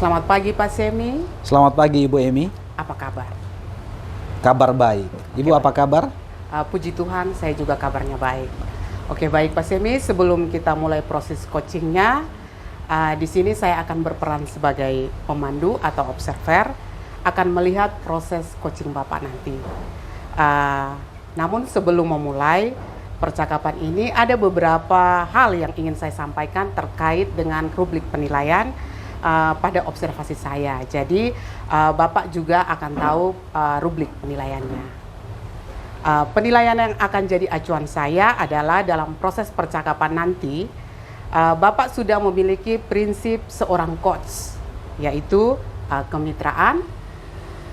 Selamat pagi Pak Semi. Selamat pagi Ibu Emi. Apa kabar? Kabar baik. Ibu apa kabar? Puji Tuhan, saya juga kabarnya baik. Oke, baik Pak Semi. Sebelum kita mulai proses coachingnya, di sini saya akan berperan sebagai pemandu atau observer, akan melihat proses coaching Bapak nanti. Namun sebelum memulai percakapan ini, ada beberapa hal yang ingin saya sampaikan terkait dengan rubrik penilaian pada observasi saya. Jadi Bapak juga akan tahu rubrik penilaiannya. Penilaian yang akan jadi acuan saya adalah dalam proses percakapan nanti, Bapak sudah memiliki prinsip seorang coach, yaitu kemitraan,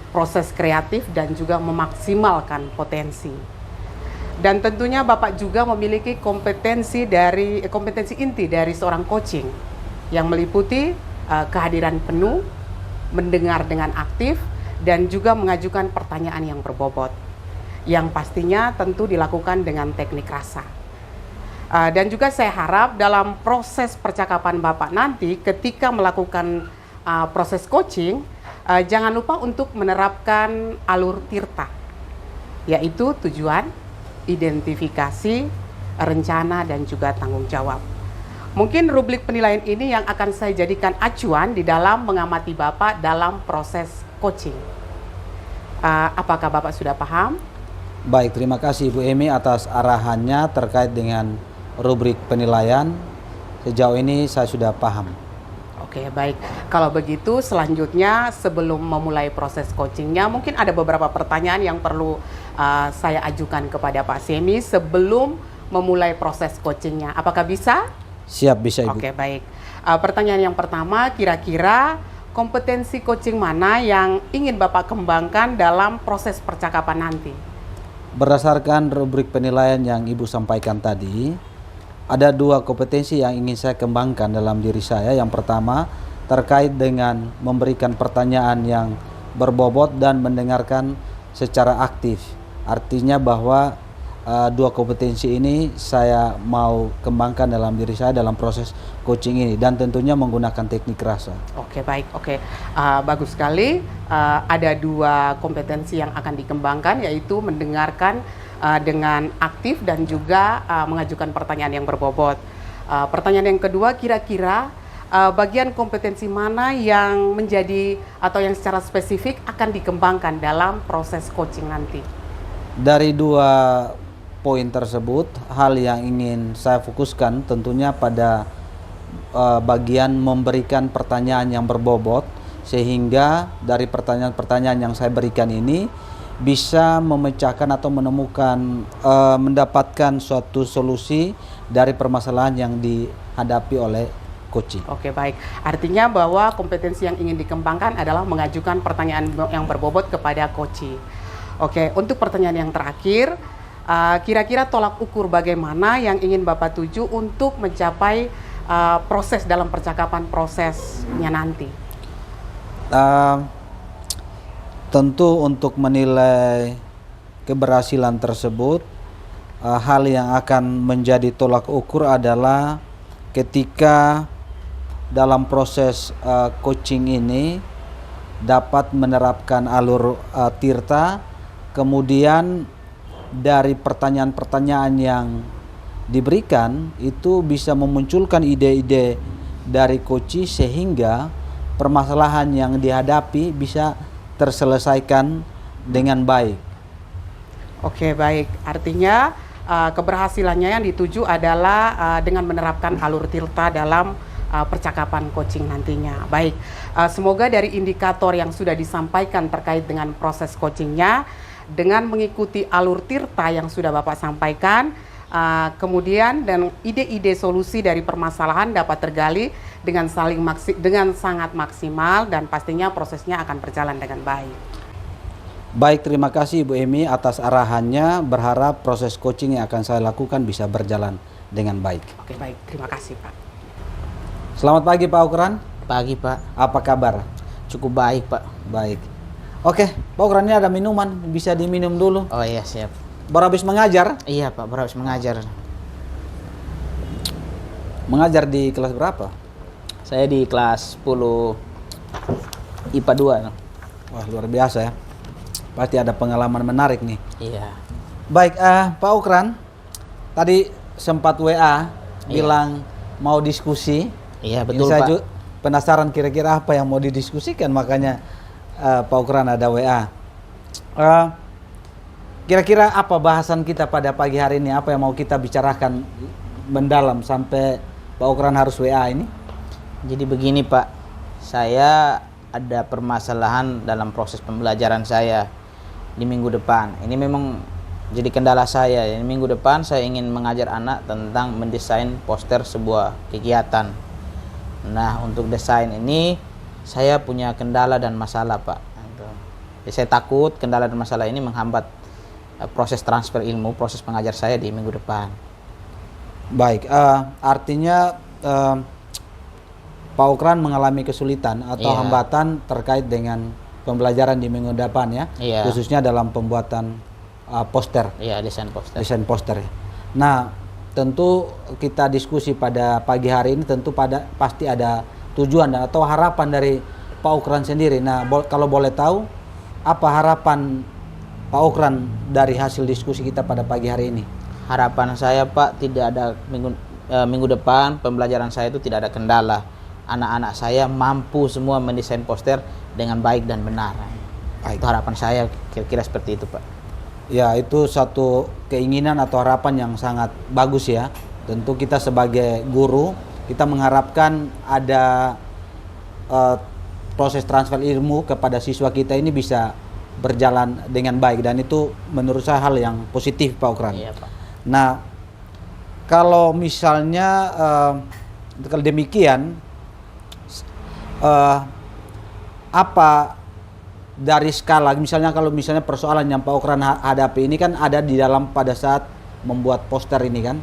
proses kreatif, dan juga memaksimalkan potensi. Dan tentunya Bapak juga memiliki kompetensi inti dari seorang coaching yang meliputi kehadiran penuh, mendengar dengan aktif, dan juga mengajukan pertanyaan yang berbobot, yang pastinya tentu dilakukan dengan teknik rasa. Dan juga saya harap dalam proses percakapan Bapak nanti ketika melakukan proses coaching, jangan lupa untuk menerapkan alur tirta, yaitu tujuan, identifikasi, rencana, dan juga tanggung jawab. Mungkin rubrik penilaian ini yang akan saya jadikan acuan di dalam mengamati Bapak dalam proses coaching. Apakah Bapak sudah paham? Baik, terima kasih Ibu Emi atas arahannya terkait dengan rubrik penilaian. Sejauh ini saya sudah paham. Oke, baik. Kalau begitu selanjutnya sebelum memulai proses coachingnya, mungkin ada beberapa pertanyaan yang perlu saya ajukan kepada Pak Semi sebelum memulai proses coachingnya. Apakah bisa? Siap, bisa Ibu. Oke, baik. Pertanyaan yang pertama, kira-kira kompetensi coaching mana yang ingin Bapak kembangkan dalam proses percakapan nanti? Berdasarkan rubrik penilaian yang Ibu sampaikan tadi, ada dua kompetensi yang ingin saya kembangkan dalam diri saya. Yang pertama, terkait dengan memberikan pertanyaan yang berbobot dan mendengarkan secara aktif. Artinya bahwa dua kompetensi ini saya mau kembangkan dalam diri saya dalam proses coaching ini, dan tentunya menggunakan teknik rasa. Oke, baik. Oke, bagus sekali. Ada dua kompetensi yang akan dikembangkan, yaitu mendengarkan dengan aktif dan juga mengajukan pertanyaan yang berbobot. Pertanyaan yang kedua, kira-kira bagian kompetensi mana yang menjadi atau yang secara spesifik akan dikembangkan dalam proses coaching nanti? Dari dua poin tersebut, hal yang ingin saya fokuskan tentunya pada bagian memberikan pertanyaan yang berbobot, sehingga dari pertanyaan-pertanyaan yang saya berikan ini bisa memecahkan atau menemukan, mendapatkan suatu solusi dari permasalahan yang dihadapi oleh coaching. Oke, baik. Artinya bahwa kompetensi yang ingin dikembangkan adalah mengajukan pertanyaan yang berbobot kepada coaching. Oke, untuk pertanyaan yang terakhir, kira-kira tolak ukur bagaimana yang ingin Bapak tuju untuk mencapai proses dalam percakapan prosesnya nanti? Tentu untuk menilai keberhasilan tersebut, hal yang akan menjadi tolak ukur adalah ketika dalam proses coaching ini dapat menerapkan alur tirta, kemudian dari pertanyaan-pertanyaan yang diberikan itu bisa memunculkan ide-ide dari coach sehingga permasalahan yang dihadapi bisa terselesaikan dengan baik. Oke, baik. Artinya keberhasilannya yang dituju adalah dengan menerapkan alur tirta dalam percakapan coaching nantinya. Baik, semoga dari indikator yang sudah disampaikan terkait dengan proses coachingnya, dengan mengikuti alur tirta yang sudah Bapak sampaikan, kemudian dan ide-ide solusi dari permasalahan dapat tergali dengan sangat maksimal, dan pastinya prosesnya akan berjalan dengan baik. Baik, terima kasih Ibu Emi atas arahannya. Berharap proses coaching yang akan saya lakukan bisa berjalan dengan baik. Oke, baik. Terima kasih, Pak. Selamat pagi Pak Ukran. Pagi Pak. Apa kabar? Cukup baik Pak. Baik. Oke, Pak Ukran, ini ada minuman, bisa diminum dulu. Oh iya, siap. Baru habis mengajar? Iya Pak, baru habis mengajar. Mengajar di kelas berapa? Saya di kelas 10 IPA 2. Wah, luar biasa ya. Pasti ada pengalaman menarik nih. Iya. Baik, Pak Ukran, tadi sempat WA bilang mau diskusi. Iya, Ini betul, saya Pak. penasaran kira-kira apa yang mau didiskusikan, makanya Pak Ukran ada WA. Kira-kira apa bahasan kita pada pagi hari ini? Apa yang mau kita bicarakan mendalam sampai Pak Ukran harus WA ini? Jadi begini, Pak. Saya ada permasalahan dalam proses pembelajaran saya di minggu depan. Ini memang jadi kendala saya. Ini minggu depan saya ingin mengajar anak tentang mendesain poster sebuah kegiatan. Nah, untuk desain ini saya punya kendala dan masalah, Pak. Jadi saya takut kendala dan masalah ini menghambat proses transfer ilmu, proses pengajar saya di minggu depan. Baik, artinya Pak Ukran mengalami kesulitan atau Iya. hambatan terkait dengan pembelajaran di minggu depan ya, Iya. khususnya dalam pembuatan poster, Iya, desain poster. desain poster ya. Nah, tentu kita diskusi pada pagi hari ini tentu pasti ada tujuan atau harapan dari Pak Ukran sendiri. Nah, kalau boleh tahu apa harapan Pak Ukran dari hasil diskusi kita pada pagi hari ini? Harapan saya, Pak, tidak ada minggu depan pembelajaran saya itu tidak ada kendala. Anak-anak saya mampu semua mendesain poster dengan baik dan benar. Baik. Itu harapan saya, kira-kira seperti itu, Pak. Ya, itu satu keinginan atau harapan yang sangat bagus ya. Tentu kita sebagai guru, kita mengharapkan ada proses transfer ilmu kepada siswa kita ini bisa berjalan dengan baik, dan itu menurut saya hal yang positif, Pak Ukran. Iya, Pak. Nah, kalau misalnya kalau demikian, apa dari skala, misalnya kalau misalnya persoalan yang Pak Ukran hadapi ini kan ada di dalam pada saat membuat poster ini kan,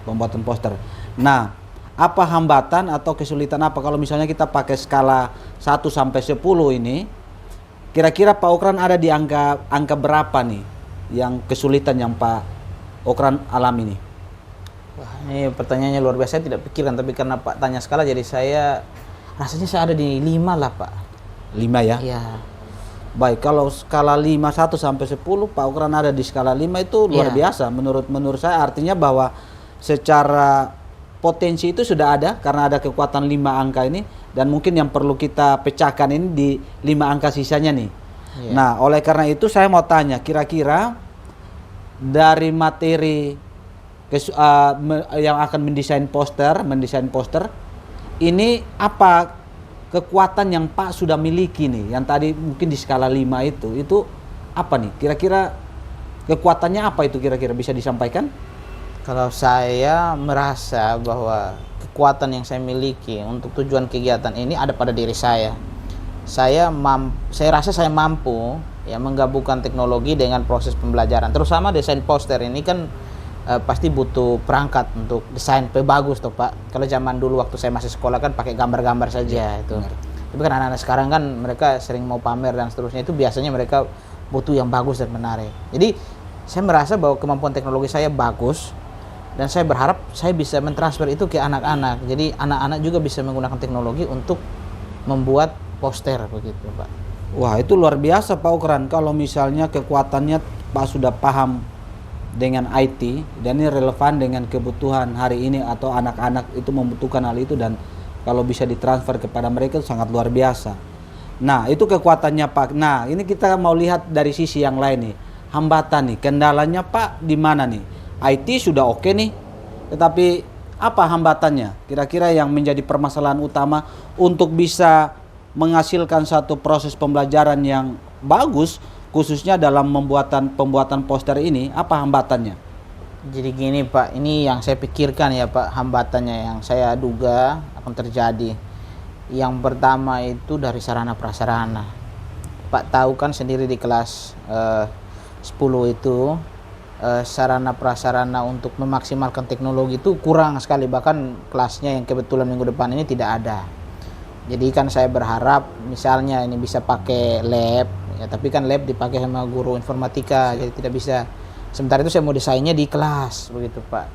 pembuatan poster. Nah, apa hambatan atau kesulitan apa kalau misalnya kita pakai skala 1 sampai 10 ini, kira-kira Pak Ukran ada di angka berapa nih yang kesulitan yang Pak Ukran alami nih? Wah, ini pertanyaannya luar biasa, saya tidak pikirkan, tapi karena Pak tanya skala jadi saya rasanya saya ada di 5 lah, Pak. 5 ya? Iya. Baik, kalau skala 5 1 sampai 10 Pak Ukran ada di skala 5 itu luar Iya. biasa menurut saya, artinya bahwa secara potensi itu sudah ada karena ada kekuatan 5 angka ini, dan mungkin yang perlu kita pecahkan ini di 5 angka sisanya nih. Iya. Nah, oleh karena itu saya mau tanya, kira-kira dari materi yang akan mendesain poster ini apa kekuatan yang Pak sudah miliki nih, yang tadi mungkin di skala 5 itu apa nih? Kira-kira kekuatannya apa itu, kira-kira bisa disampaikan? Kalau saya merasa bahwa kekuatan yang saya miliki untuk tujuan kegiatan ini ada pada diri saya. Saya rasa saya mampu ya menggabungkan teknologi dengan proses pembelajaran. Terutama desain poster ini kan pasti butuh perangkat untuk desain bagus toh, Pak. Kalau zaman dulu waktu saya masih sekolah kan pakai gambar-gambar saja itu. Benar. Tapi kan anak-anak sekarang kan mereka sering mau pamer dan seterusnya, itu biasanya mereka butuh yang bagus dan menarik. Jadi saya merasa bahwa kemampuan teknologi saya bagus, dan saya berharap saya bisa mentransfer itu ke anak-anak. Jadi anak-anak juga bisa menggunakan teknologi untuk membuat poster begitu, Pak. Wah, itu luar biasa Pak Ukran. Kalau misalnya kekuatannya Pak sudah paham dengan IT dan ini relevan dengan kebutuhan hari ini atau anak-anak itu membutuhkan hal itu, dan kalau bisa ditransfer kepada mereka itu sangat luar biasa. Nah, itu kekuatannya Pak. Nah, ini kita mau lihat dari sisi yang lain nih. Hambatan nih, kendalanya Pak di mana nih? IT sudah oke nih, tetapi apa hambatannya? Kira-kira yang menjadi permasalahan utama untuk bisa menghasilkan satu proses pembelajaran yang bagus, khususnya dalam pembuatan poster ini, apa hambatannya? Jadi gini, Pak, ini yang saya pikirkan ya, Pak, hambatannya yang saya duga akan terjadi. Yang pertama itu dari sarana prasarana. Pak tahu kan sendiri di kelas 10 itu sarana prasarana untuk memaksimalkan teknologi itu kurang sekali, bahkan kelasnya yang kebetulan minggu depan ini tidak ada. Jadi kan saya berharap misalnya ini bisa pakai lab ya, tapi kan lab dipakai sama guru informatika, jadi tidak bisa. Sementara itu saya mau desainnya di kelas begitu, Pak.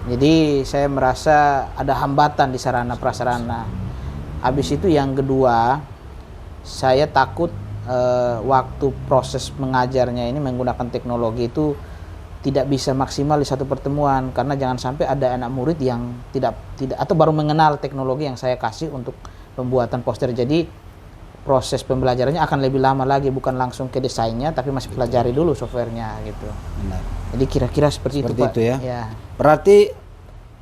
Jadi saya merasa ada hambatan di sarana prasarana. Habis itu yang kedua, saya takut waktu proses mengajarnya ini menggunakan teknologi itu tidak bisa maksimal di satu pertemuan, karena jangan sampai ada anak murid yang tidak atau baru mengenal teknologi yang saya kasih untuk pembuatan poster. Jadi proses pembelajarannya akan lebih lama lagi, bukan langsung ke desainnya tapi masih pelajari dulu softwarenya gitu. Benar. Jadi kira-kira seperti itu, Pak. Itu ya. Ya. Berarti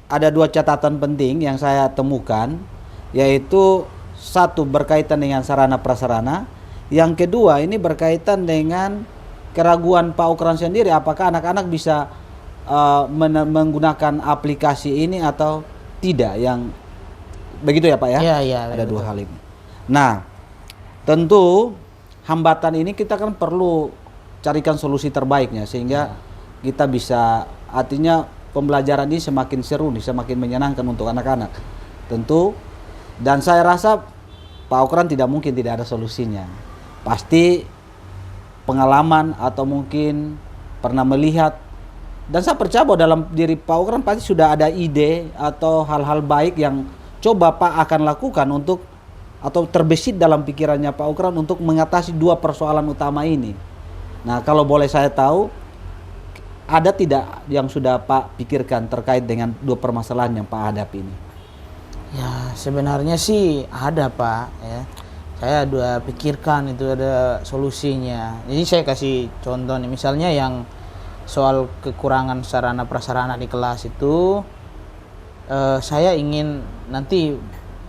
ada 2 catatan penting yang saya temukan, yaitu satu berkaitan dengan sarana prasarana, yang kedua ini berkaitan dengan keraguan Pak Ukran sendiri, apakah anak-anak bisa menggunakan aplikasi ini atau tidak, yang begitu ya Pak ya? Iya, iya. Ada betul. 2 hal ini. Nah, tentu hambatan ini kita kan perlu carikan solusi terbaiknya sehingga kita bisa, artinya pembelajaran ini semakin seru nih, semakin menyenangkan untuk anak-anak. Tentu, dan saya rasa Pak Ukran tidak mungkin tidak ada solusinya. Pasti pengalaman atau mungkin pernah melihat, dan saya percaya bahwa dalam diri Pak Ukran pasti sudah ada ide atau hal-hal baik yang coba Pak akan lakukan untuk, atau terbesit dalam pikirannya Pak Ukran untuk mengatasi 2 persoalan utama ini. Nah, kalau boleh saya tahu, ada tidak yang sudah Pak pikirkan terkait dengan 2 permasalahan yang Pak hadapi ini? Ya, sebenarnya sih ada, Pak, ya. Saya udah pikirkan itu, ada solusinya. Jadi saya kasih contoh nih, misalnya yang soal kekurangan sarana prasarana di kelas itu, saya ingin nanti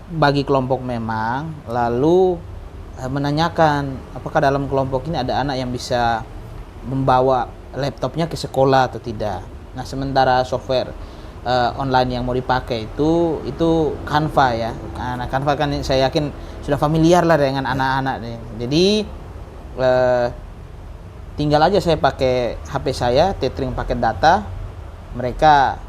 bagi kelompok memang, lalu menanyakan apakah dalam kelompok ini ada anak yang bisa membawa laptopnya ke sekolah atau tidak. Nah, sementara software online yang mau dipakai itu Canva ya. Nah, Canva kan saya yakin sudah familiar lah dengan anak-anak nih. Jadi tinggal aja saya pakai HP saya, tethering paket data, mereka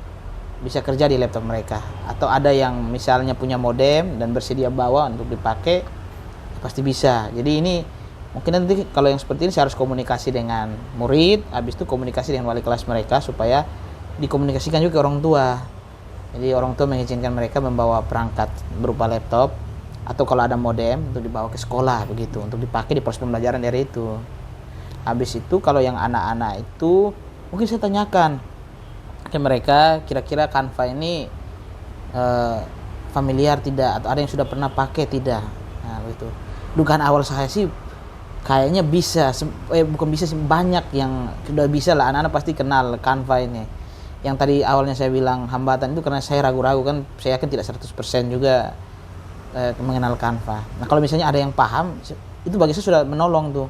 bisa kerja di laptop mereka. Atau ada yang misalnya punya modem dan bersedia bawa untuk dipakai, pasti bisa. Jadi ini mungkin nanti kalau yang seperti ini saya harus komunikasi dengan murid, habis itu komunikasi dengan wali kelas mereka supaya dikomunikasikan juga ke orang tua. Jadi orang tua mengizinkan mereka membawa perangkat berupa laptop atau kalau ada modem untuk dibawa ke sekolah begitu, untuk dipakai di proses pembelajaran dari itu. Habis itu kalau yang anak-anak itu mungkin saya tanyakan ke mereka, kira-kira Canva ini familiar tidak, atau ada yang sudah pernah pakai tidak. Nah begitu. Dugaan awal saya sih kayaknya bisa, bukan bisa sih, banyak yang sudah bisa lah, anak-anak pasti kenal Canva ini. Yang tadi awalnya saya bilang hambatan itu karena saya ragu-ragu kan, saya yakin tidak 100% juga mengenal Canva. Nah kalau misalnya ada yang paham, itu bagi saya sudah menolong tuh.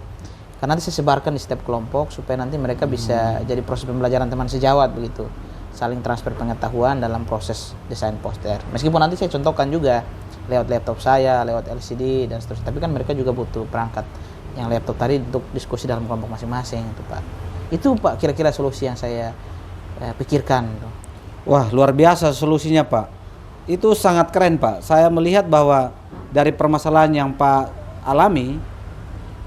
Karena nanti saya sebarkan di setiap kelompok supaya nanti mereka bisa jadi proses pembelajaran teman sejawat begitu. Saling transfer pengetahuan dalam proses desain poster. Meskipun nanti saya contohkan juga lewat laptop saya, lewat LCD dan seterusnya. Tapi kan mereka juga butuh perangkat yang laptop tadi untuk diskusi dalam kelompok masing-masing itu Pak. Itu Pak kira-kira solusi yang saya pikirkan. Wah, luar biasa solusinya Pak. Itu sangat keren Pak. Saya melihat bahwa dari permasalahan yang Pak alami,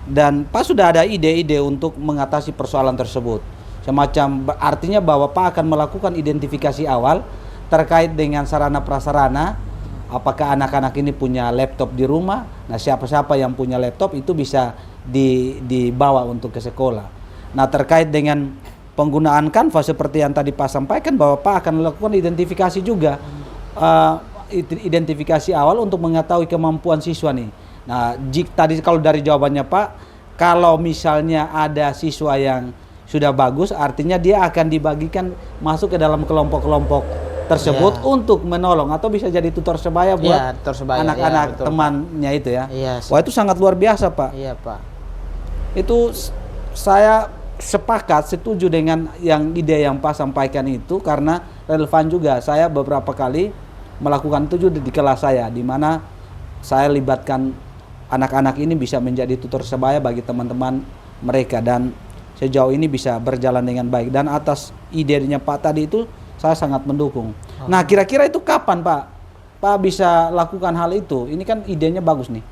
dan Pak sudah ada ide-ide untuk mengatasi persoalan tersebut. Semacam artinya bahwa Pak akan melakukan identifikasi awal terkait dengan sarana prasarana. Apakah anak-anak ini punya laptop di rumah? Nah, siapa-siapa yang punya laptop itu bisa dibawa untuk ke sekolah. Nah, terkait dengan penggunaan Canva seperti yang tadi Pak sampaikan, bahwa Pak akan melakukan identifikasi juga, identifikasi awal untuk mengetahui kemampuan siswa nih. Nah, tadi kalau dari jawabannya Pak, kalau misalnya ada siswa yang sudah bagus, artinya dia akan dibagikan masuk ke dalam kelompok-kelompok tersebut untuk menolong, atau bisa jadi tutor sebaya buat anak-anak temannya itu ya. Wah, itu sangat luar biasa Pak. Iya Pak. Itu saya sepakat, setuju dengan yang ide yang Pak sampaikan itu, karena relevan juga. Saya beberapa kali melakukan itu juga di kelas saya, di mana saya libatkan anak-anak ini bisa menjadi tutor sebaya bagi teman-teman mereka, dan sejauh ini bisa berjalan dengan baik. Dan atas idenya Pak tadi itu saya sangat mendukung. Nah, kira-kira itu kapan Pak bisa lakukan hal itu? Ini kan idenya bagus nih.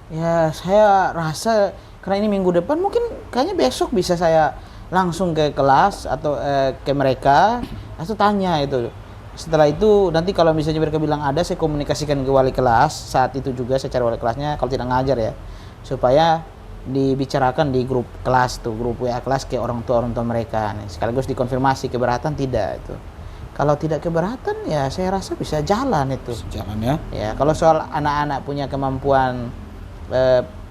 Ya, saya rasa karena ini minggu depan, mungkin kayaknya besok bisa saya langsung ke kelas atau ke mereka atau tanya itu. Setelah itu nanti kalau misalnya mereka bilang ada, saya komunikasikan ke wali kelas. Saat itu juga saya cari wali kelasnya, kalau tidak ngajar ya, supaya dibicarakan di grup kelas tuh, grup WA kelas ke orang tua mereka. Nih, sekaligus dikonfirmasi keberatan tidak itu. Kalau tidak keberatan ya saya rasa bisa jalan itu. Jalan ya. Ya, kalau soal anak-anak punya kemampuan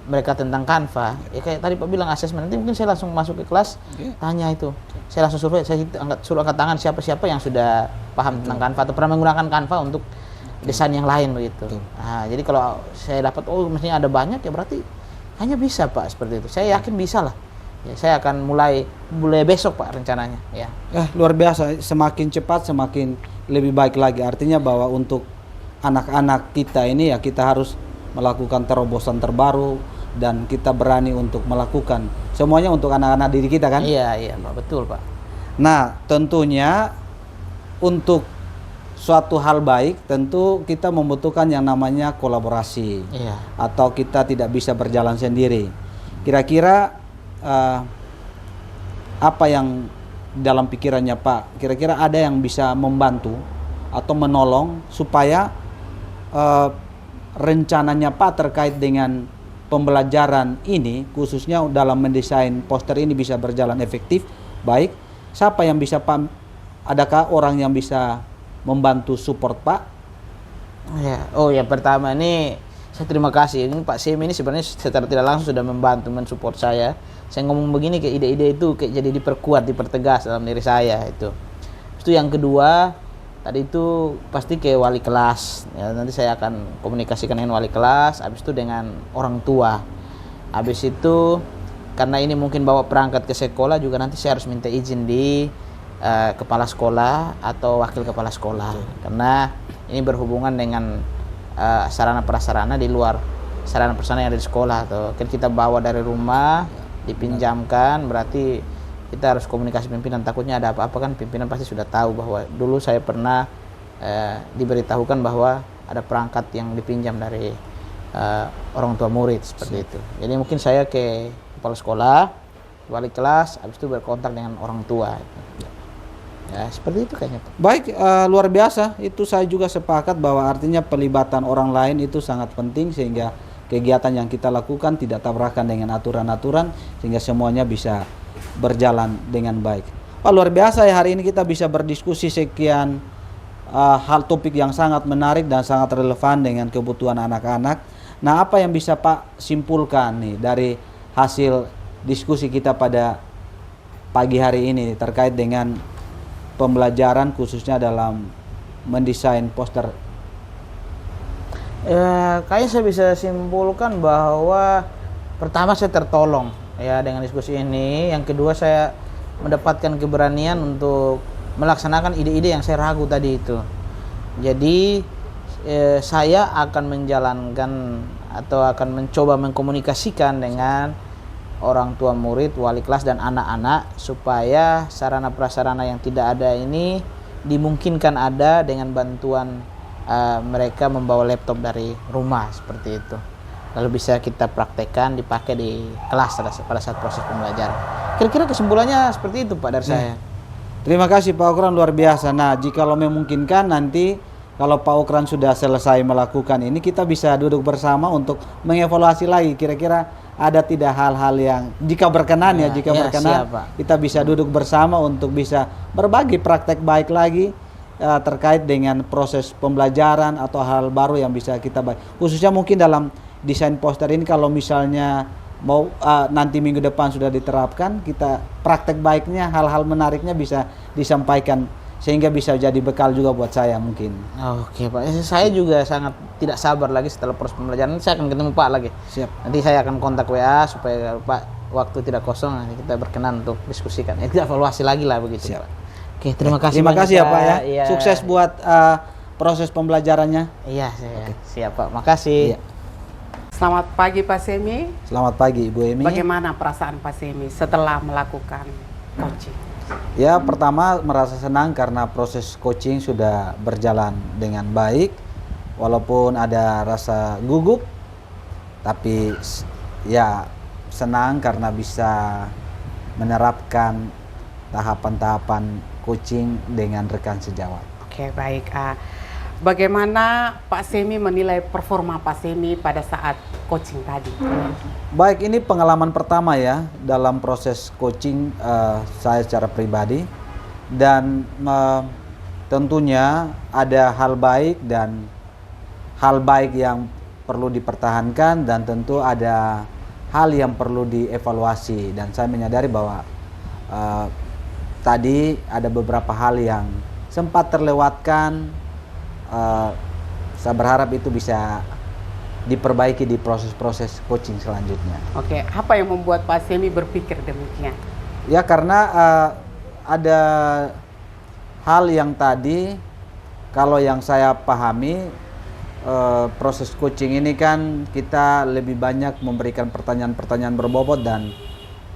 mereka tentang Canva, ya kayak tadi Pak bilang asesmen, nanti mungkin saya langsung masuk ke kelas, tanya itu. Saya langsung survei, saya suruh angkat tangan siapa-siapa yang sudah paham tentang Canva atau pernah menggunakan Canva untuk desain yang lain begitu. Nah, jadi kalau saya dapat mestinya ada banyak ya berarti hanya bisa Pak seperti itu. Saya yakin bisa lah. Ya, saya akan mulai besok Pak rencananya. Ya. Luar biasa, semakin cepat semakin lebih baik lagi. Artinya bahwa untuk anak-anak kita ini ya kita harus melakukan terobosan terbaru dan kita berani untuk melakukan semuanya untuk anak-anak diri kita kan? Iya Pak, betul Pak. Nah tentunya untuk suatu hal baik tentu kita membutuhkan yang namanya kolaborasi. Iya. Atau kita tidak bisa berjalan sendiri. Kira-kira apa yang dalam pikirannya Pak? Kira-kira ada yang bisa membantu atau menolong supaya rencananya Pak terkait dengan pembelajaran ini, khususnya dalam mendesain poster ini bisa berjalan efektif, baik. Siapa yang bisa Pak? Adakah orang yang bisa membantu support Pak? Oh ya, pertama ini saya terima kasih. Ini Pak Semi ini sebenarnya secara tidak langsung sudah membantu mensupport saya. Saya ngomong begini kayak ide-ide itu kayak jadi diperkuat, dipertegas dalam diri saya itu. Itu yang kedua, tadi itu pasti ke wali kelas. Ya, nanti saya akan komunikasikan dengan wali kelas, habis itu dengan orang tua. Habis itu karena ini mungkin bawa perangkat ke sekolah juga nanti saya harus minta izin di kepala sekolah atau wakil kepala sekolah. Karena ini berhubungan dengan sarana prasarana di luar sarana prasarana yang ada di sekolah atau kita bawa dari rumah dipinjamkan, berarti kita harus komunikasi pimpinan, takutnya ada apa-apa kan pimpinan pasti sudah tahu bahwa dulu saya pernah diberitahukan bahwa ada perangkat yang dipinjam dari orang tua murid seperti itu. Jadi mungkin saya ke kepala sekolah, wali kelas, habis itu berkontak dengan orang tua. Ya seperti itu kayaknya Pak. Baik, luar biasa. Itu saya juga sepakat bahwa artinya pelibatan orang lain itu sangat penting sehingga kegiatan yang kita lakukan tidak tabrakan dengan aturan-aturan sehingga semuanya bisa berjalan dengan baik. Pak, luar biasa ya, hari ini kita bisa berdiskusi sekian hal topik yang sangat menarik dan sangat relevan dengan kebutuhan anak-anak. Nah, apa yang bisa Pak simpulkan nih dari hasil diskusi kita pada pagi hari ini terkait dengan pembelajaran khususnya dalam mendesain poster? Ya, kayaknya saya bisa simpulkan bahwa pertama saya tertolong ya dengan diskusi ini. Yang kedua saya mendapatkan keberanian untuk melaksanakan ide-ide yang saya ragu tadi itu. Jadi saya akan menjalankan atau akan mencoba mengkomunikasikan dengan orang tua murid, wali kelas dan anak-anak supaya sarana prasarana yang tidak ada ini dimungkinkan ada dengan bantuan mereka membawa laptop dari rumah seperti itu. Lalu bisa kita praktekkan dipakai di kelas pada saat proses pembelajaran. Kira-kira kesimpulannya seperti itu Pak dari saya. Terima kasih Pak Okran, luar biasa. Nah, jika memungkinkan nanti kalau Pak Okran sudah selesai melakukan ini, kita bisa duduk bersama untuk mengevaluasi lagi kira-kira ada tidak hal-hal yang jika berkenan berkenan siap, kita bisa duduk bersama untuk bisa berbagi praktek baik lagi terkait dengan proses pembelajaran atau hal baru yang bisa kita bahas. Khususnya mungkin dalam desain poster ini kalau misalnya mau nanti minggu depan sudah diterapkan, kita praktek baiknya, hal-hal menariknya bisa disampaikan sehingga bisa jadi bekal juga buat saya mungkin. Oke Pak, saya juga sangat tidak sabar lagi setelah proses pembelajaran. Saya akan ketemu Pak lagi. Siap. Nanti saya akan kontak WA supaya Pak waktu tidak kosong nanti kita berkenan untuk diskusikan. Kita evaluasi lagi lah begitu. Siap. Pak. Oke, terima kasih. Terima kasih ya Pak ya. Iya. Sukses buat proses pembelajarannya. Iya, siap Pak. Makasih. Iya. Selamat pagi Pak Semi. Selamat pagi Ibu Emi. Bagaimana perasaan Pak Semi setelah melakukan coaching? Ya, pertama merasa senang karena proses coaching sudah berjalan dengan baik. Walaupun ada rasa gugup, tapi ya senang karena bisa menerapkan tahapan-tahapan coaching dengan rekan sejawat. Oke, baik. bagaimana Pak Semi menilai performa Pak Semi pada saat coaching tadi? Baik, ini pengalaman pertama ya dalam proses coaching saya secara pribadi, dan tentunya ada hal baik dan hal baik yang perlu dipertahankan, dan tentu ada hal yang perlu dievaluasi. Dan saya menyadari bahwa tadi ada beberapa hal yang sempat terlewatkan. Saya berharap itu bisa diperbaiki di proses-proses coaching selanjutnya. Oke, apa yang membuat Pak Semi berpikir demikian? Ya, karena ada hal yang tadi, kalau yang saya pahami, proses coaching ini kan kita lebih banyak memberikan pertanyaan-pertanyaan berbobot dan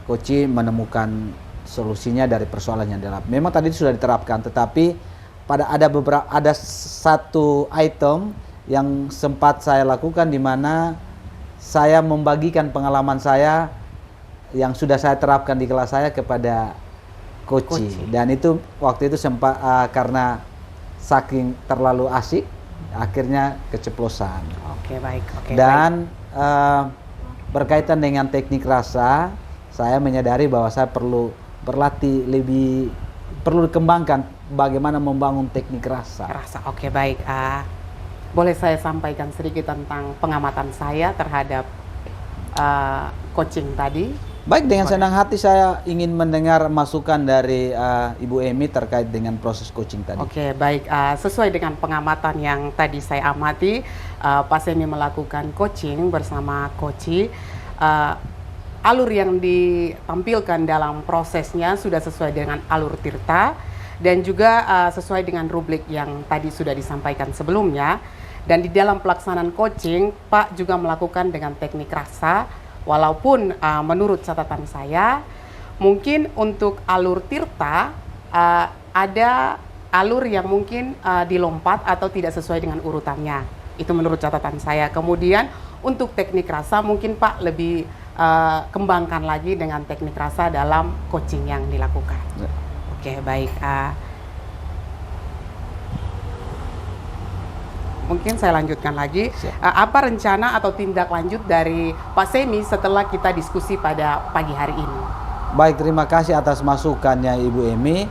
coach menemukan solusinya dari persoalan yang dalam. Memang tadi sudah diterapkan, tetapi ada satu item yang sempat saya lakukan, di mana saya membagikan pengalaman saya yang sudah saya terapkan di kelas saya kepada coach. Dan itu waktu itu sempat karena saking terlalu asik, akhirnya keceplosan. Oke, baik. Oke, dan berkaitan dengan teknik rasa, saya menyadari bahwa saya perlu berlatih lebih, perlu dikembangkan bagaimana membangun teknik rasa. Oke, baik. Boleh saya sampaikan sedikit tentang pengamatan saya terhadap coaching tadi? Baik, dengan senang hati saya ingin mendengar masukan dari Ibu Emi terkait dengan proses coaching tadi. Oke, baik. Sesuai dengan pengamatan yang tadi saya amati, Pak Semi melakukan coaching bersama coach. Alur yang ditampilkan dalam prosesnya sudah sesuai dengan alur Tirta, dan juga sesuai dengan rubrik yang tadi sudah disampaikan sebelumnya. Dan di dalam pelaksanaan coaching, Pak juga melakukan dengan teknik rasa, walaupun menurut catatan saya, mungkin untuk alur Tirta ada alur yang mungkin dilompat atau tidak sesuai dengan urutannya. Itu menurut catatan saya. Kemudian untuk teknik rasa mungkin Pak lebih kembangkan lagi dengan teknik rasa dalam coaching yang dilakukan. Ya. Oke, baik. Mungkin saya lanjutkan lagi. Apa rencana atau tindak lanjut dari Pak Semi setelah kita diskusi pada pagi hari ini? Baik, terima kasih atas masukannya Ibu Emi.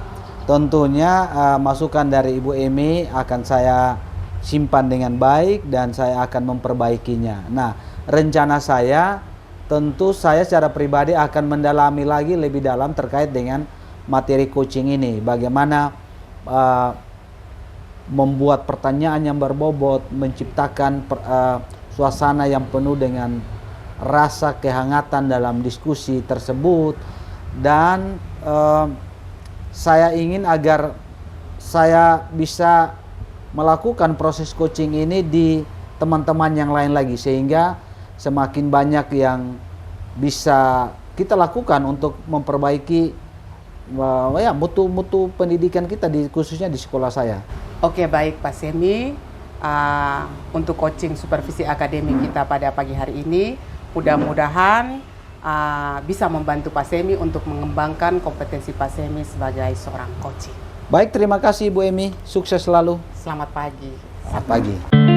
Tentunya masukan dari Ibu Emi akan saya simpan dengan baik dan saya akan memperbaikinya. Nah, rencana saya, tentu saya secara pribadi akan mendalami lagi lebih dalam terkait dengan materi coaching ini. Bagaimana membuat pertanyaan yang berbobot, menciptakan suasana yang penuh dengan rasa kehangatan dalam diskusi tersebut. Dan saya ingin agar saya bisa melakukan proses coaching ini di teman-teman yang lain lagi, sehingga semakin banyak yang bisa kita lakukan untuk memperbaiki mutu pendidikan kita, khususnya di sekolah saya. Oke, baik Pak Semi, untuk coaching supervisi akademik kita pada pagi hari ini, mudah-mudahan bisa membantu Pak Semi untuk mengembangkan kompetensi Pak Semi sebagai seorang coaching. Baik, terima kasih Bu Emi, sukses selalu. Selamat pagi. Selamat pagi.